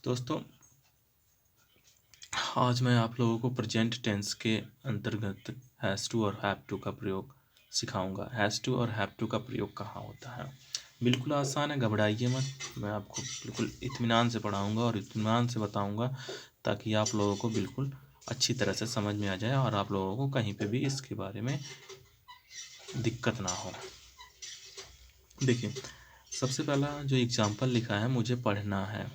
दोस्तों, आज मैं आप लोगों को प्रेजेंट टेंस के अंतर्गत हैज़ टू और हैव टू का प्रयोग सिखाऊंगा। हैज़ टू और हैव टू का प्रयोग कहाँ होता है। बिल्कुल आसान है, घबराइए मत। मैं आपको बिल्कुल इत्मीनान से पढ़ाऊंगा और इत्मीनान से बताऊंगा ताकि आप लोगों को बिल्कुल अच्छी तरह से समझ में आ जाए और आप लोगों को कहीं पे भी इसके बारे में दिक्कत ना हो। देखिए, सबसे पहला जो एग्जाम्पल लिखा है, मुझे पढ़ना है।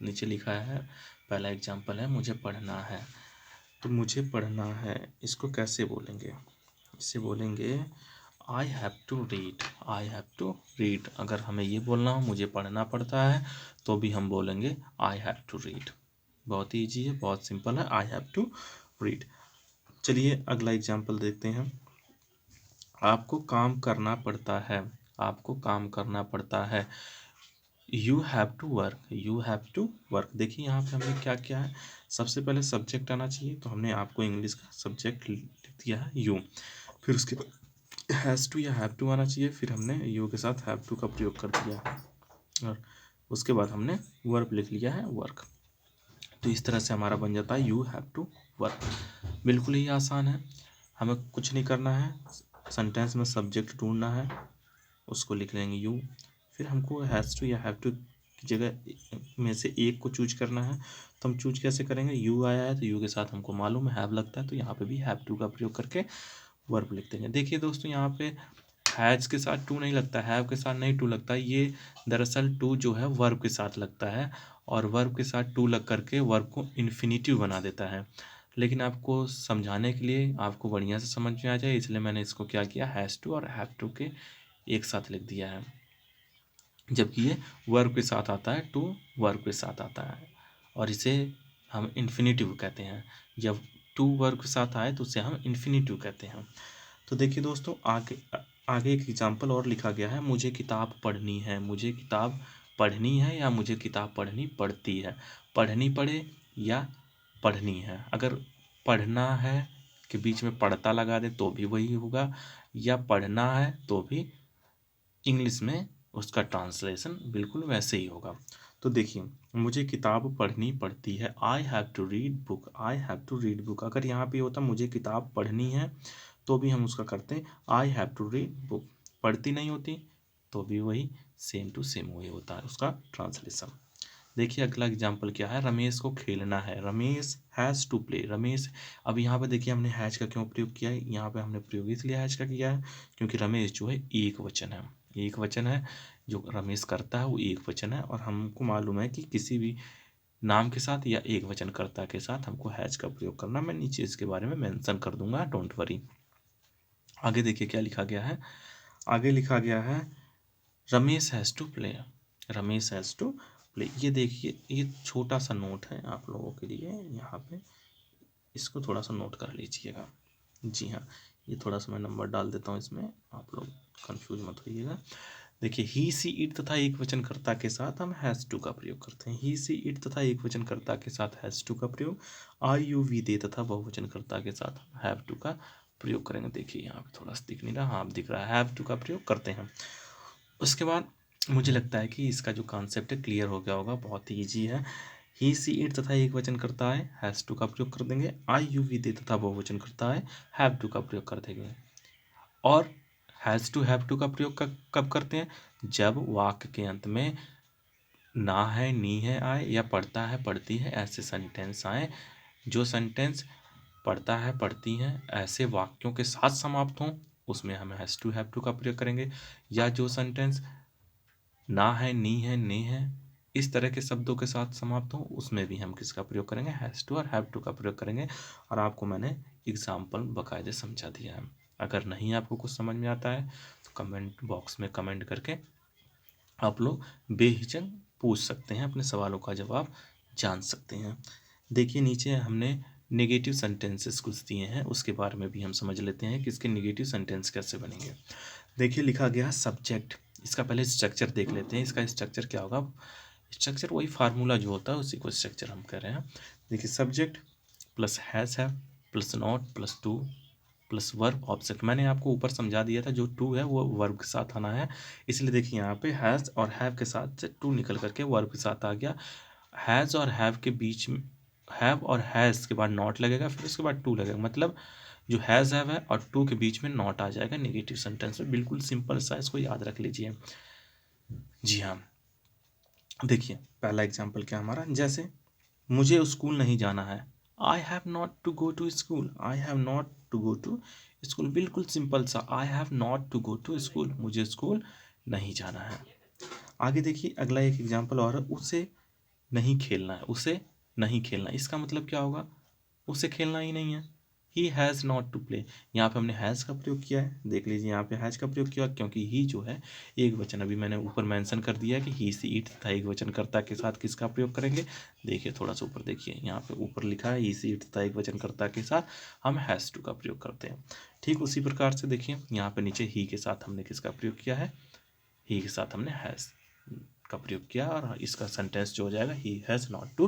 नीचे लिखा है, पहला एग्जाम्पल है मुझे पढ़ना है। तो मुझे पढ़ना है, इसको कैसे बोलेंगे? इसे बोलेंगे I have to read. I have to read. अगर हमें ये बोलना हो मुझे पढ़ना पड़ता है तो भी हम बोलेंगे आई हैव टू रीड। बहुत ही ईजी है, बहुत सिंपल है, आई हैव टू रीड। चलिए अगला एग्जाम्पल देखते हैं। आपको काम करना पड़ता है। आपको काम करना पड़ता है। You have to work. You have to work. देखिए यहाँ पे हमने क्या किया है, सबसे पहले सब्जेक्ट आना चाहिए, तो हमने आपको इंग्लिश का सब्जेक्ट लिख दिया है यू। फिर उसके बाद हैज़ टू या हैव टू आना चाहिए, फिर हमने यू के साथ हैव टू का प्रयोग कर दिया है और उसके बाद हमने वर्ब लिख लिया है वर्क। तो इस तरह से हमारा बन जाता है यू हैव टू वर्क। बिल्कुल ही आसान है, हमें कुछ नहीं करना है। सेंटेंस में सब्जेक्ट ढूंढना है, उसको लिख लेंगे यू। फिर हमको हैज़ टू या हैव टू की जगह में से एक को चूज करना है, तो हम चूज कैसे करेंगे? यू आया है तो यू के साथ हमको मालूम है हैव लगता है, तो यहाँ पे भी हैव टू का प्रयोग करके वर्ब लिख देंगे। देखिए दोस्तों, यहाँ पे हैज़ के साथ टू नहीं लगता, हैव के साथ नहीं टू लगता। ये दरअसल टू जो है वर्ब के साथ लगता है और वर्ब के साथ टू लग करके वर्ब को इन्फिनिटिव बना देता है। लेकिन आपको समझाने के लिए, आपको बढ़िया से समझ में आ जाए, इसलिए मैंने इसको क्या किया, हैज़ टू और हैव टू के एक साथ लिख दिया है। जबकि ये वर्ब के साथ आता है, टू वर्ब के साथ आता है और इसे हम इन्फिनिटिव कहते हैं। जब टू वर्ब के साथ आए तो उसे हम इन्फिनिटिव कहते हैं। तो देखिए दोस्तों, आगे एक एग्जाम्पल और लिखा गया है, मुझे किताब पढ़नी है। मुझे किताब पढ़नी है या मुझे किताब पढ़नी पड़ती है। पढ़नी पड़े या पढ़नी है। अगर पढ़ना है के बीच में पढ़ता लगा दे तो भी वही होगा, या पढ़ना है तो भी इंग्लिश में उसका ट्रांसलेशन बिल्कुल वैसे ही होगा। तो देखिए, मुझे किताब पढ़नी पड़ती है। I have to read book. I have to read book. अगर यहाँ पे होता मुझे किताब पढ़नी है तो भी हम उसका करते हैं I have to read book. पढ़ती नहीं होती तो भी वही सेम टू सेम वही होता है उसका ट्रांसलेशन। देखिए अगला एग्जाम्पल क्या है, रमेश को खेलना है। Ramesh has to play. Ramesh, अब यहाँ पे देखिए हमने हैज का क्यों प्रयोग किया है, यहाँ पे हमने प्रयोग इसलिए हैज का किया है क्योंकि रमेश जो है एक वचन है। एक वचन है, जो रमेश करता है वो एक वचन है और हमको मालूम है कि किसी भी नाम के साथ या एक वचन कर्ता के साथ हमको हैज का प्रयोग करना। मैं नीचे इसके बारे में मेंशन कर दूंगा, डोंट वरी। आगे देखिए क्या लिखा गया है। आगे लिखा गया है Ramesh has to play. Ramesh has to play. ये देखिए, ये छोटा सा नोट है आप लोगों के लिए, यहाँ पे इसको थोड़ा सा नोट कर लीजिएगा। जी हाँ, ये थोड़ा सा मैं नंबर डाल देता हूँ इसमें, आप लोग कंफ्यूज मत होइएगा। देखिए, ही सी इट तथा एक वचन कर्ता के साथ हम हैज़ टू का प्रयोग करते हैं। ही सी इट तथा एक वचन कर्ता के साथ हैज़ टू का प्रयोग। आई यू वी दे तथा बहुवचन कर्ता के साथ हैव टू का प्रयोग करेंगे। देखिए यहाँ पे थोड़ा सा दिख नहीं रहा, हाँ दिख रहा है, हैव टू का प्रयोग करते हैं। उसके बाद मुझे लगता है कि इसका जो कॉन्सेप्ट है क्लियर हो गया होगा, बहुत ही ईजी है। ही सी इट तथा एक वचन करता है हैज़ टू का प्रयोग कर देंगे। आई यू वी दे तथा बहुवचन करता है हैव टू का प्रयोग कर देंगे। और हैज़ टू हैव टू का प्रयोग कब करते हैं? जब वाक्य के अंत में ना है, नी है आए, या पढ़ता है, पढ़ती है, ऐसे सेंटेंस आए। जो सेंटेंस पढ़ता है, पढ़ती हैं ऐसे वाक्यों के साथ समाप्त हों उसमें हम हैज़ टू हैव टू का प्रयोग करेंगे। या जो सेंटेंस ना है, नी है, ने है, इस तरह के शब्दों के साथ समाप्त हो उसमें भी हम किसका प्रयोग करेंगे? हैज़ टू और हैव टू का प्रयोग करेंगे। और आपको मैंने एग्जाम्पल बाकायदे समझा दिया है। अगर नहीं आपको कुछ समझ में आता है तो कमेंट बॉक्स में कमेंट करके आप लोग बेहिचक पूछ सकते हैं, अपने सवालों का जवाब जान सकते हैं। देखिए नीचे हमने नेगेटिव सेंटेंसेस कुछ दिए हैं, उसके बारे में भी हम समझ लेते हैं कि इसके नेगेटिव सेंटेंस कैसे बनेंगे। देखिए लिखा गया सब्जेक्ट। इसका पहले स्ट्रक्चर देख लेते हैं, इसका स्ट्रक्चर क्या होगा। स्ट्रक्चर वही फार्मूला जो होता है उसी को स्ट्रक्चर हम कह रहे हैं। देखिए, सब्जेक्ट प्लस हैज़ है plus not plus two plus verb object. मैंने आपको ऊपर समझा दिया था, जो टू है वो वर्ब के साथ आना है, इसलिए देखिए यहाँ पे हैज़ और हैव के साथ से टू निकल करके वर्ब के साथ आ गया। हैज़ और हैव के बीच में, हैव और हैज़ के बाद नॉट लगेगा, फिर उसके बाद टू लगेगा, मतलब जो हैज़ हैव है और टू के बीच में नॉट आ जाएगा नेगेटिव सेंटेंस में। बिल्कुल सिंपल सा, इसको याद रख लीजिए। जी हाँ, देखिए पहला एग्जाम्पल क्या हमारा, जैसे मुझे स्कूल नहीं जाना है, I have not to go to school, I have not to go to school. बिल्कुल सिंपल सा, I have not to go to school, मुझे स्कूल नहीं जाना है। आगे देखिए अगला एक एग्जाम्पल और है, उसे नहीं खेलना है, उसे नहीं खेलना, इसका मतलब क्या होगा, उसे खेलना ही नहीं है। He has not to play, यहाँ पे हमने हैज़ का प्रयोग किया है, देख लीजिए यहाँ पे हैज़ का प्रयोग किया, क्योंकि ही जो है एक वचन, अभी मैंने ऊपर मेंशन कर दिया है कि ही सी इट तथा एक वचन कर्ता के साथ किसका प्रयोग करेंगे। देखिए थोड़ा सा ऊपर देखिए, यहाँ पे ऊपर लिखा है ही सी इट तथा एक वचन कर्ता के साथ हम हैज़ टू का प्रयोग करते हैं। ठीक उसी प्रकार से देखिए यहाँ पे नीचे ही के साथ हमने किसका प्रयोग किया है, ही के साथ हमने हैज़ का प्रयोग किया, और इसका सेंटेंस जो हो जाएगा he has not to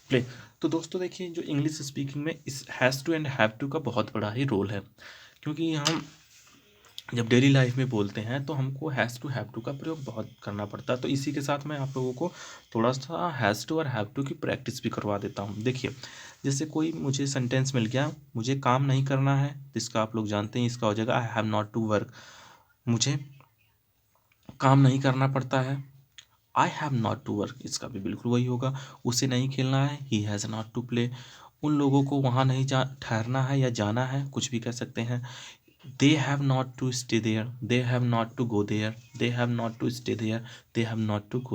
play. तो दोस्तों देखिए जो इंग्लिश स्पीकिंग में इस has to and have to का बहुत बड़ा ही रोल है, क्योंकि हम जब डेली लाइफ में बोलते हैं तो हमको हैज़ टू हैव टू का प्रयोग बहुत करना पड़ता है। तो इसी के साथ मैं आप लोगों को थोड़ा सा हैज़ टू और हैव टू की प्रैक्टिस भी करवा देता हूँ। देखिए जैसे कोई मुझे सेंटेंस मिल गया, मुझे काम नहीं करना है, इसका आप लोग जानते हैं, इसका हो जाएगा I have not to work, मुझे काम नहीं करना पड़ता है, I have not to work, इसका भी बिल्कुल वही होगा। उसे नहीं खेलना है, he has not to play. उन लोगों को वहाँ नहीं जा ठहरना है या जाना है, कुछ भी कह सकते हैं। They have not to stay there, they have not to go there, they have not to stay there, they have not to go